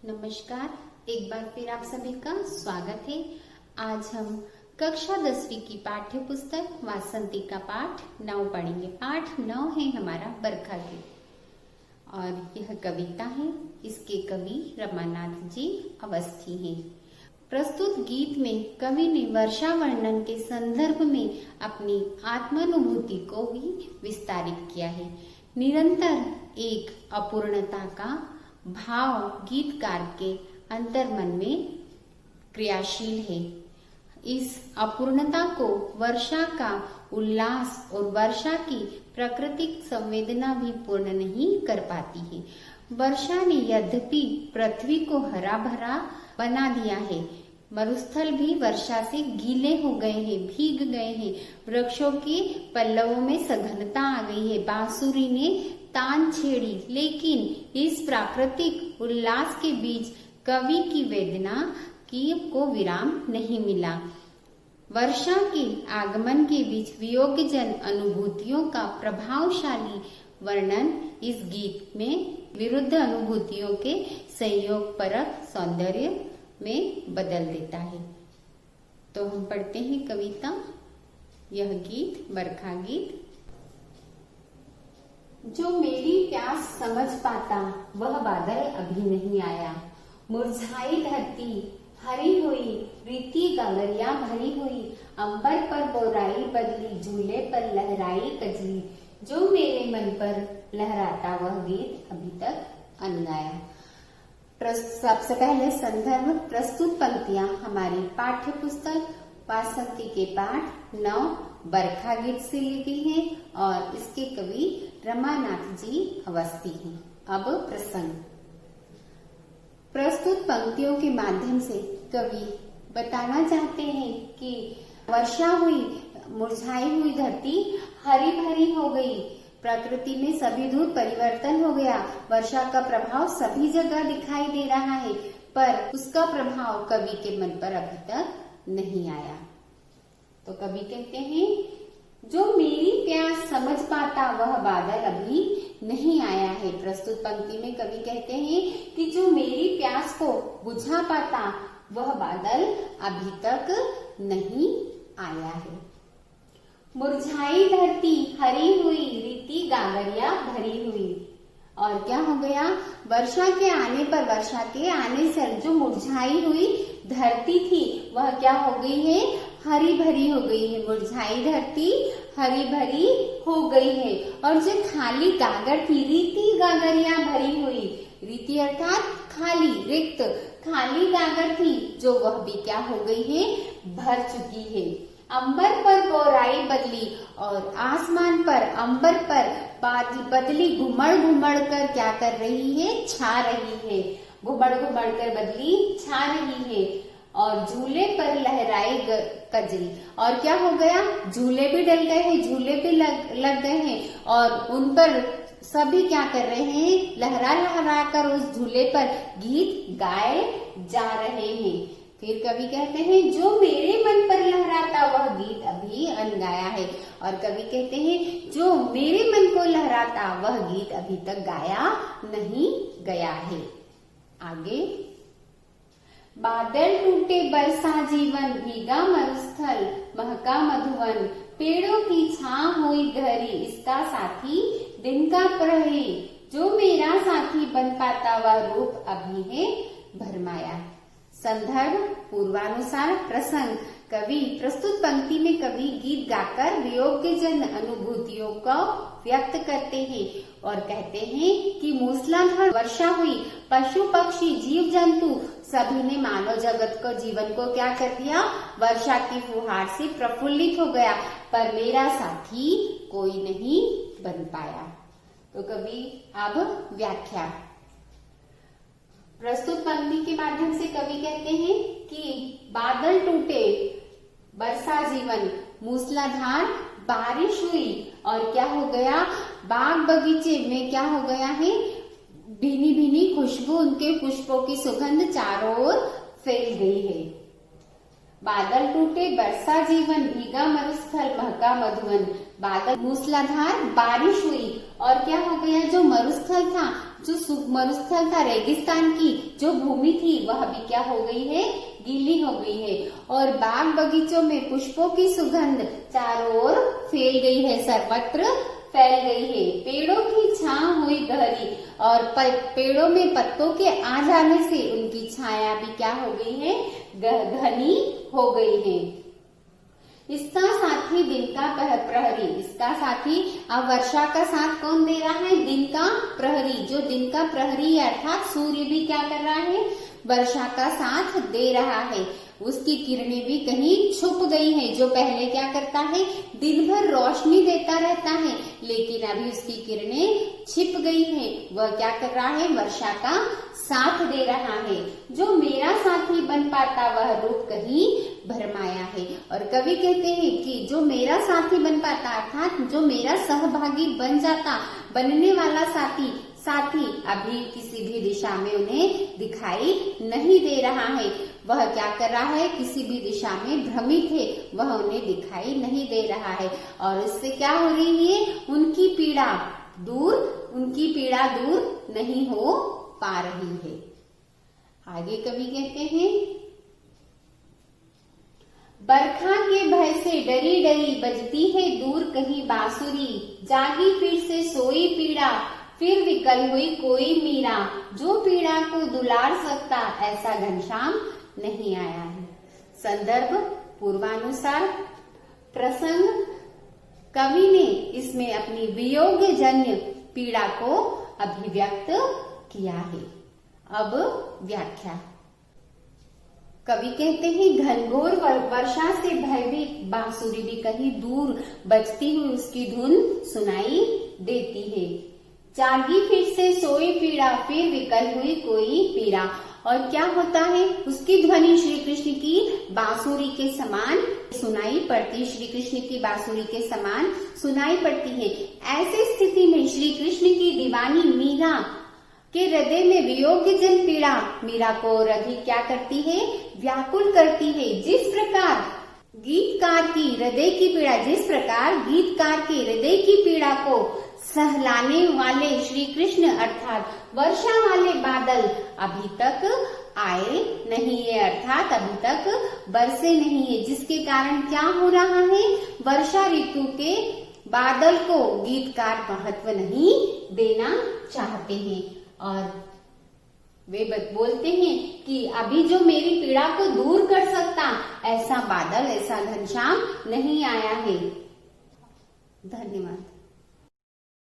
नमस्कार, एक बार फिर आप सभी का स्वागत है। आज हम कक्षा 10वीं की पाठ्य पुस्तक वासंती का पाठ 9 पढ़ेंगे। पाठ 9 है हमारा बरखा गीत और यह कविता है। इसके कवि रमानाथ जी अवस्थी हैं। प्रस्तुत गीत में कवि ने वर्षा वर्णन के संदर्भ में अपनी आत्मानुभूति को भी विस्तारित किया है। निरंतर एक अपूर्णता का भाव गीतकार के अंतर्मन में क्रियाशील है। इस अपूर्णता को वर्षा का उल्लास और वर्षा की प्राकृतिक संवेदना भी पूर्ण नहीं कर पाती है। वर्षा ने यद्यपि पृथ्वी को हरा भरा बना दिया है, मरुस्थल भी वर्षा से गीले हो गए हैं, भीग गए हैं। वृक्षों के पल्लवों में सघनता आ गई है। बांसुरी ने तान छेड़ी, लेकिन इस प्राकृतिक उल्लास के बीच कवि की वेदना को विराम नहीं मिला। वर्षा के आगमन के बीच वियोगजन अनुभूतियों का प्रभावशाली वर्णन इस गीत में विरुद्ध अनुभूतियों के संयोग परक सौंदर्य में बदल देता है। तो हम पढ़ते हैं कविता। यह गीत बरखा गीत। जो मेरी प्यास समझ पाता वह बादल अभी नहीं आया। मुरझाई धरती हरी हुई, रीति गगरिया भरी हुई, अंबर पर बोराई बदली, झूले पर लहराई कजली। जो मेरे मन पर लहराता वह गीत अभी तक अनगाया। सबसे पहले संदर्भ प्रस्तुत पंक्तियां हमारी पाठ्य पुस्तक वासंती के पाठ 9 बरखा गीत से ली गई है और इसके कवि रमानाथ जी अवस्थी हैं। अब प्रसंग। प्रस्तुत पंक्तियों के माध्यम से कवि बताना चाहते हैं कि वर्षा हुई, मुरझाई हुई धरती हरी भरी हो गई, प्रकृति में सभी दूर परिवर्तन हो गया। वर्षा का प्रभाव सभी जगह दिखाई दे रहा है, पर उसका प्रभाव कवि के मन पर अभी तक नहीं आया। तो कवि कहते हैं, जो मेरी प्यास समझ पाता वह बादल अभी नहीं आया है। प्रस्तुत पंक्ति में कवि कहते हैं कि जो मेरी प्यास को बुझा पाता वह बादल अभी तक नहीं आया है। मुरझाई धरती हरी हुई, रीति गागरिया भरी हुई। और क्या हो गया? वर्षा के आने पर, वर्षा के आने से जो मुरझाई हुई धरती थी वह क्या हो गई है? हरी भरी हो गई है। मुरझाई धरती हरी भरी हो गई है। और जो खाली गागर थी, रीति गागरिया भरी हुई। रीति अर्थात खाली, रिक्त खाली गागर थी, जो वह भी क्या हो गई है? भर चुकी है। अंबर पर बोराई बदली, और आसमान पर, अंबर पर बदली घुमड़ घुमड़ कर क्या कर रही है? छा रही है। घुमड़ घुमड़ कर बदली छा रही है। और झूले पर लहराई कजली। और क्या हो गया? झूले भी डल गए हैं, झूले भी लग गए हैं और उन पर सभी क्या कर रहे हैं? लहरा लहरा कर उस झूले पर गीत गाए जा रहे हैं। फिर कवि कहते हैं, जो मेरे मन पर लहराता वह गीत अभी अनगाया है। और कवि कहते हैं, जो मेरे मन को लहराता वह गीत अभी तक गाया नहीं गया है। आगे। बादल टूटे बरसा जीवन, भीगा मरुस्थल महका मधुवन, पेड़ों की छां हुई गहरी, इसका साथी दिन का प्रहरी। जो मेरा साथी बन पाता वह रूप अभी है भरमाया। संदर्भ पूर्वानुसार प्रसंग। कवि प्रस्तुत पंक्ति में कवि गीत गाकर वियोगजन अनुभूतियों को व्यक्त करते हैं और कहते हैं कि मूसलाधार वर्षा हुई, पशु पक्षी जीव जंतु सभी ने मानव जगत को, जीवन को क्या कर दिया? वर्षा की फुहार से प्रफुल्लित हो गया, पर मेरा साथी कोई नहीं बन पाया। तो कवि अब व्याख्या। प्रस्तुत पंक्ति के माध्यम से कवि कहते हैं कि बादल टूटे, वर्षा जीवन, मूसलाधार बारिश हुई और क्या हो गया? बाग बगीचे में क्या हो गया है? भीनी भीनी खुशबू, उनके पुष्पों की सुगंध चारों ओर फैल गई है। बादल टूटे वर्षा जीवन, भीगा मरुस्थल महका मधुवन। बादल मूसलाधार बारिश हुई और क्या हो गया? जो मरुस्थल था जो मरुस्थल था, रेगिस्तान की जो भूमि थी, वह भी क्या हो गई है, गीली हो गई है। और बाग बगीचों में पुष्पों की सुगंध चारों ओर फैल गई है, सर्वत्र फैल गई है। पेड़ों की छांव हुई गहरी और पेड़ों में पत्तों के आ जाने से उनकी छाया भी क्या हो गई है, घनी हो गई है। इसका साथी दिन का प्रहरी, इसका साथी, अब वर्षा का साथ कौन दे रहा है, दिन का प्रहरी। जो दिन का प्रहरी अर्थात सूर्य भी क्या कर रहा है, वर्षा का साथ दे रहा है। उसकी किरणें भी कहीं छुप गई हैं। जो पहले क्या करता है, दिन भर रोशनी देता रहता है, लेकिन अभी उसकी किरणें छिप गई हैं। वह क्या कर रहा है, वर्षा का साथ दे रहा है। जो मेरा साथी बन पाता वह रूप कहीं भरमाया है। और कवि कहते हैं कि जो मेरा साथी बन पाता अर्थात जो मेरा सहभागी बन जाता, बनने वाला साथी अभी किसी भी दिशा में उन्हें दिखाई नहीं दे रहा है। वह क्या कर रहा है, किसी भी दिशा में भ्रमित है, वह उन्हें दिखाई नहीं दे रहा है। और इससे क्या हो रही है, उनकी पीड़ा दूर नहीं हो पा रही है। आगे कवि कहते हैं, बरखा के भय से डरी डरी बजती है दूर कहीं बांसुरी, जागी फिर से सोई पीड़ा, फिर विकल हुई कोई मीरा, जो पीड़ा को दुलार सकता ऐसा घनश्याम नहीं आया है। संदर्भ पूर्वानुसार, प्रसंग कवि ने इसमें अपनी वियोग जन्य पीड़ा को अभिव्यक्त किया है। अब व्याख्या। कवि कहते हैं, घनघोर वर्षा से भयभीत बांसुरी भी कहीं दूर बजती हुई उसकी धुन सुनाई देती है। जागी फिर से सोई पीड़ा, फिर विकल हुई कोई पीड़ा। और क्या होता है, उसकी ध्वनि श्री कृष्ण की बांसुरी के समान सुनाई पड़ती, श्री कृष्ण की बांसुरी के समान सुनाई पड़ती है। ऐसी स्थिति में श्री कृष्ण की दीवानी मीरा के हृदय में वियोग जन पीड़ा मीरा को और अधिक क्या करती है, व्याकुल करती है। जिस प्रकार गीतकार के हृदय की पीड़ा को सहलाने वाले श्री कृष्ण अर्थात वर्षा वाले बादल अभी तक आए नहीं है, अर्थात अभी तक बरसे नहीं है, जिसके कारण क्या हो रहा है, वर्षा ऋतु के बादल को गीतकार महत्व नहीं देना चाहते हैं। और वे बोलते हैं कि अभी जो मेरी पीड़ा को दूर कर सकता ऐसा बादल, ऐसा घनश्याम नहीं आया है। धन्यवाद।